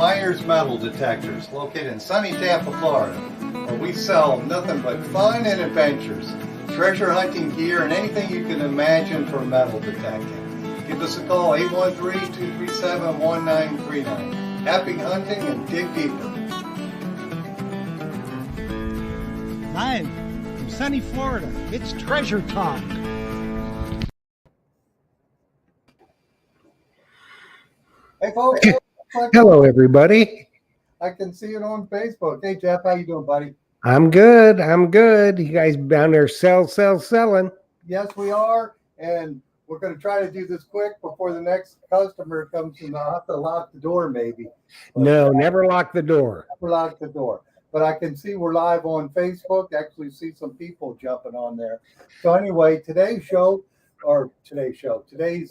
Myers Metal Detectors, located in sunny Tampa, Florida, where we sell nothing but fun and adventures, treasure hunting gear, and anything you can imagine for metal detecting. Give us a call, 813-237-1939. Happy hunting and dig deeper. Live from sunny Florida, it's Treasure Talk. Hey folks. Hello, everybody. I can see it on Facebook. Hey Jeff, how you doing, buddy? I'm good. You guys down there selling? Yes, we are, and we're going to try to do this quick before the next customer comes, and I'll have to lock the door maybe. But No, never lock the door. never lock the door. But I can see we're live on Facebook. Actually see some people jumping on there. So anyway, today's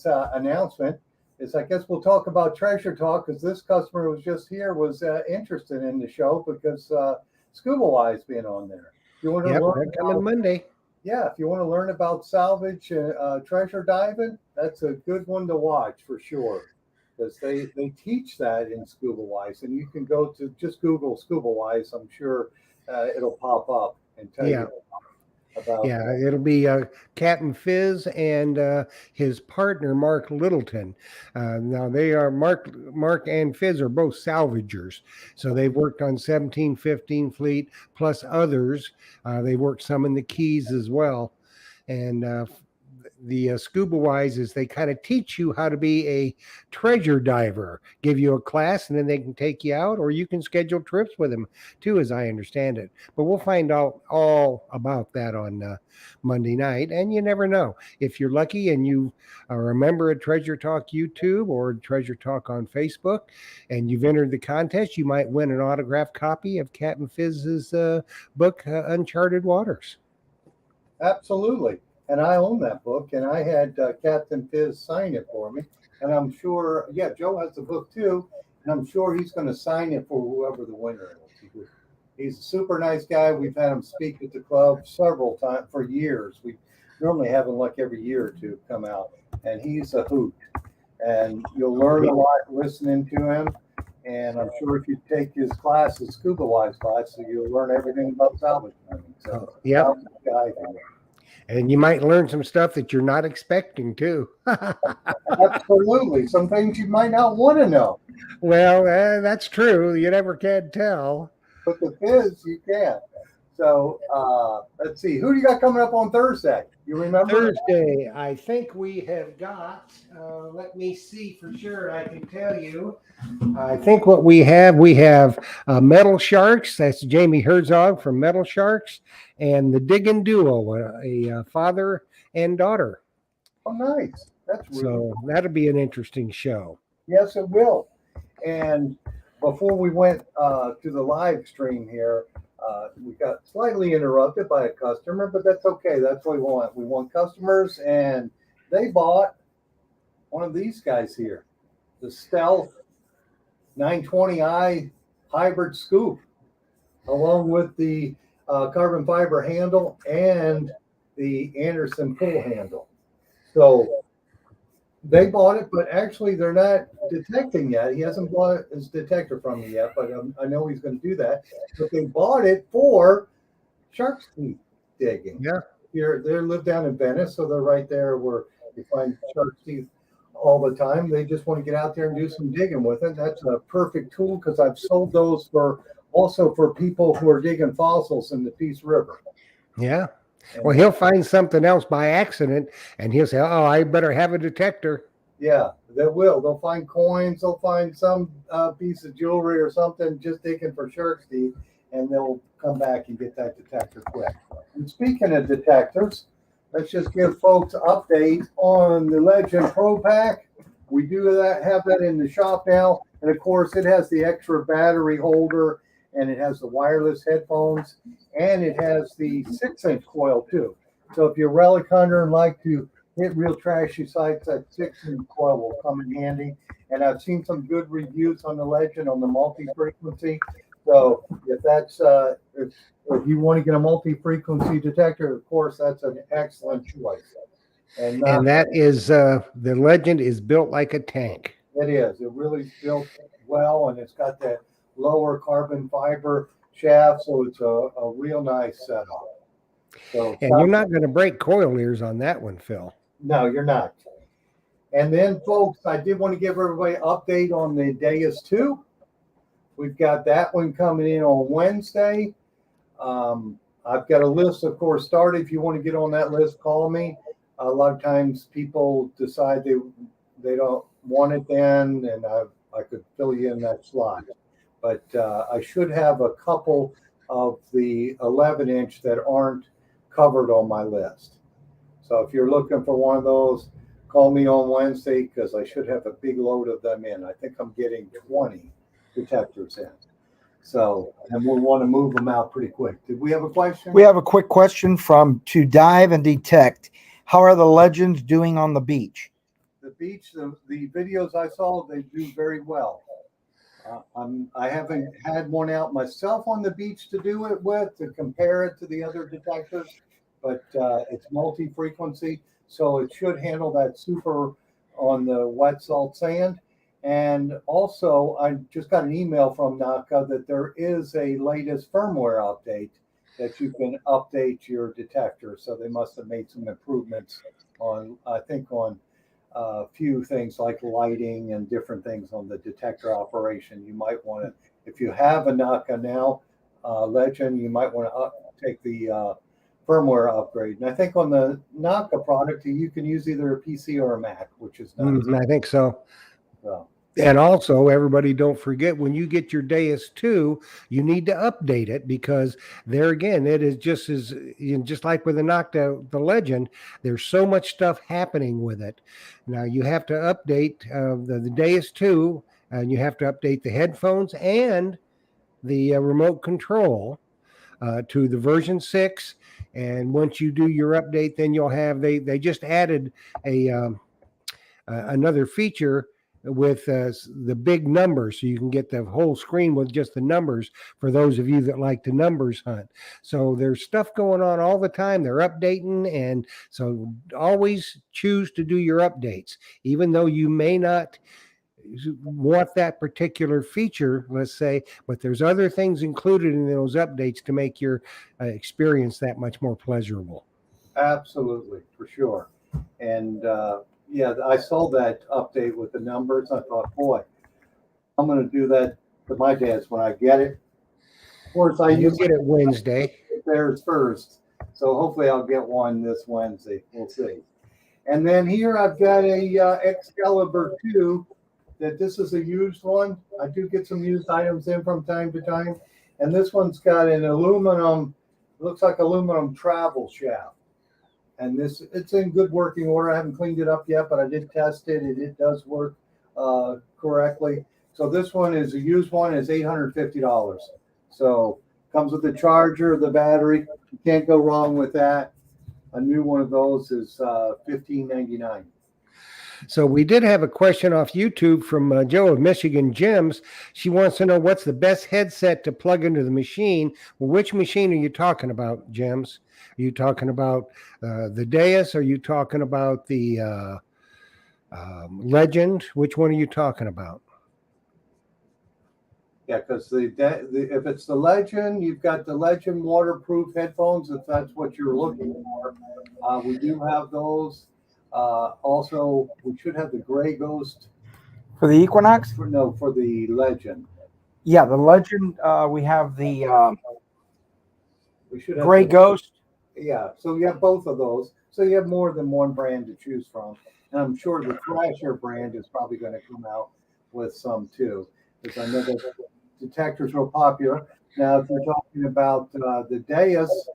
announcement is, I guess we'll talk about Treasure Talk, because this customer who was just here was interested in the show because Scuba Wise being on there. You want to learn they're coming Monday. Yeah, if you want to learn about salvage treasure diving, that's a good one to watch for sure, because they teach that in Scuba Wise, and you can go to just Google Scuba Wise. I'm sure it'll pop up and tell you about. Yeah, it'll be Captain Fizz and his partner Mark Littleton. Now they are Mark and Fizz are both salvagers, so they've worked on 1715 fleet plus others. They worked some in the Keys as well, and the Scuba Wise is they kind of teach you how to be a treasure diver, give you a class, and then they can take you out, or you can schedule trips with them too, as I understand it. But we'll find out all about that on Monday night. And you never know, if you're lucky and you are a member of Treasure Talk YouTube or Treasure Talk on Facebook, and you've entered the contest, you might win an autographed copy of Captain Fizz's book, Uncharted Waters. Absolutely. And I own that book, and I had Captain Fizz sign it for me. And I'm sure, Joe has the book too, and I'm sure he's going to sign it for whoever the winner is. He's a super nice guy. We've had him speak at the club several times for years. We normally have him like every year or two come out, and he's a hoot. And you'll learn a lot listening to him. And I'm sure if you take his class, his Scuba Wise class, so you'll learn everything about salvage hunting. So, yeah. Guy. And you might learn some stuff that you're not expecting too. Absolutely. Some things you might not want to know. Well, that's true. You never can tell. But the Fizz, you can. So let's see. Who do you got coming up on Thursday? You remember? Thursday, I think we have got, let me see for sure. I can tell you. I think what we have Metal Sharks. That's Jamie Herzog from Metal Sharks, and the Diggin' Duo, a father and daughter. Oh, nice. That's really so cool. That'll be an interesting show. Yes, it will. And before we went to the live stream here, we got slightly interrupted by a customer, but that's okay. That's what we want. We want customers, and they bought one of these guys here, the Stealth 920i hybrid scoop, along with the carbon fiber handle and the Anderson pull handle. So they bought it, but actually they're not detecting yet. He hasn't bought his detector from me yet, but I know he's going to do that. But they bought it for shark's teeth digging. Yeah. They live down in Venice, so they're right there where you find shark's teeth all the time. They just want to get out there and do some digging with it. That's a perfect tool, because I've sold those also for people who are digging fossils in the Peace River. Yeah. Well, he'll find something else by accident, and he'll say, "Oh, I better have a detector." Yeah, they will. They'll find coins. They'll find some piece of jewelry or something just digging for shark's teeth, and they'll come back and get that detector quick. And speaking of detectors, let's just give folks an update on the Legend Pro Pack. We do have that in the shop now, and of course, it has the extra battery holder, and it has the wireless headphones, and it has the 6-inch coil too. So if you're a relic hunter and like to hit real trashy sites, that 6-inch coil will come in handy. And I've seen some good reviews on the Legend on the multi-frequency. So if that's if you want to get a multi-frequency detector, of course, that's an excellent choice. And that is the Legend is built like a tank. It is. It really is built well, and it's got that lower carbon fiber shaft, so it's a real nice setup. So And you're not going to break coil ears on that one, Phil. no, you're not. And then, folks, I did want to give everybody an update on the Deus 2. We've got that one coming in on Wednesday. I've got a list, of course, started. If you want to get on that list, call me. A lot of times people decide they don't want it then, and I could fill you in that slot. But I should have a couple of the 11-inch that aren't covered on my list. So if you're looking for one of those, call me on Wednesday because I should have a big load of them in. I think I'm getting 20 detectors in. So, and we want to move them out pretty quick. Did we have a question? We have a quick question from To Dive and Detect. How are the legends doing on the beach? The beach, the videos I saw, they do very well. I haven't had one out myself on the beach to do it with, to compare it to the other detectors, but it's multi-frequency, so it should handle that super on the wet salt sand. And also, I just got an email from NACA that there is a latest firmware update that you can update your detector. So they must have made some improvements on, I think, on a few things like lighting and different things on the detector operation. You might want to, if you have a NACA now, Legend, you might want to take the firmware upgrade. And I think on the NACA product, you can use either a PC or a Mac, which is nice. I think so. So. And also, everybody don't forget, when you get your Deus 2, you need to update it, because there again, it is just as, just like with the Legend, there's so much stuff happening with it. Now you have to update the Deus 2, and you have to update the headphones and the remote control to the version 6. And once you do your update, then you'll have, they just added another feature with the big numbers, so you can get the whole screen with just the numbers for those of you that like to numbers hunt. So there's stuff going on all the time. They're updating, and so always choose to do your updates, even though you may not want that particular feature, let's say, but there's other things included in those updates to make your experience that much more pleasurable. Absolutely, for sure. And yeah, I saw that update with the numbers. I thought, boy, I'm going to do that to my dad's when I get it. Of course, You'll get it Wednesday. Theirs first, so hopefully I'll get one this Wednesday. We'll see. And then here I've got a Excalibur 2. That this is a used one. I do get some used items in from time to time, and this one's got an aluminum. Looks like aluminum travel shaft. And it's in good working order. I haven't cleaned it up yet, but I did test it. It does work correctly. So this one is a used one. Is $850. So comes with the charger, the battery. You can't go wrong with that. A new one of those is $15.99. So we did have a question off YouTube from Joe of Michigan Gyms. She wants to know what's the best headset to plug into the machine. Well, which machine are you talking about, Gyms? Are you talking about the Deus? Are you talking about the Legend? Which one are you talking about? Yeah, because if it's the Legend, you've got the Legend waterproof headphones, if that's what you're looking for. We do have those. Also, we should have the Gray Ghost. For the Equinox? For the Legend. Yeah, the Legend. We have the We should have Gray Ghost. Yeah, so you have both of those. So you have more than one brand to choose from. And I'm sure the Thrasher brand is probably going to come out with some too, because I know that detectors are popular. Now, if you're talking about the Deus,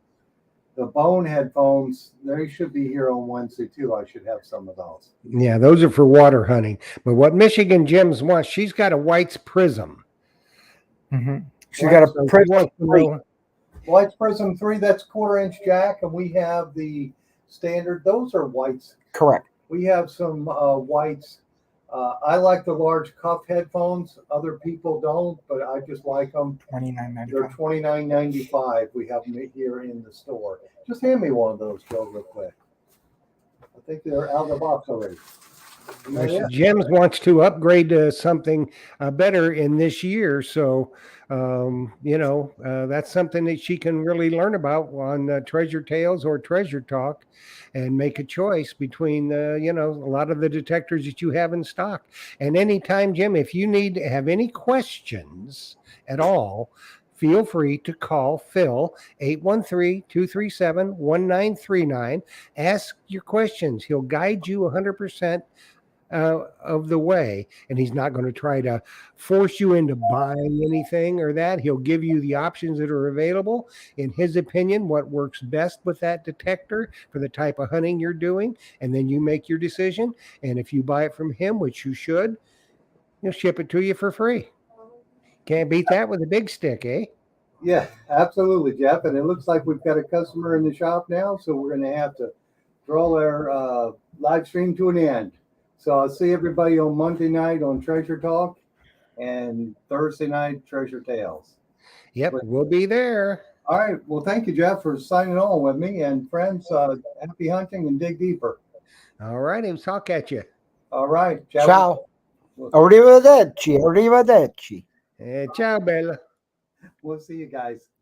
the Bone headphones, they should be here on Wednesday too. I should have some of those. Yeah, those are for water hunting. But what Michigan Gyms wants, she's got a White's Prism. Mm-hmm. She's got a Prism 3. White's Prism 3, that's 1/4-inch jack, and we have the standard. Those are White's. Correct. We have some White's. I like the large cuff headphones. Other people don't, but I just like them. $29.95. They're $29.95. We have them here in the store. Just hand me one of those, Joe, real quick. I think they're out of the box already. Yeah. Jim's wants to upgrade to something better in this year. So, that's something that she can really learn about on Treasure Tales or Treasure Talk and make a choice between, a lot of the detectors that you have in stock. And anytime, Jim, if you need to have any questions at all, feel free to call Phil 813-237-1939. Ask your questions. He'll guide you 100% of the way, and he's not going to try to force you into buying anything or that. He'll give you the options that are available, in his opinion, what works best with that detector for the type of hunting you're doing, and then you make your decision. And if you buy it from him, which you should, he'll ship it to you for free. Can't beat that with a big stick, eh? Yeah, absolutely, Jeff. And it looks like we've got a customer in the shop now, so we're going to have to draw our live stream to an end. So I'll see everybody on Monday night on Treasure Talk and Thursday night Treasure Tales. Yep, we'll be there. All right. Well, thank you, Jeff, for signing on with me. And friends, happy hunting and dig deeper. All righty, we'll talk at you. All right. Ciao. Arrivederci. Arrivederci. Ciao, Bella. We'll see you guys.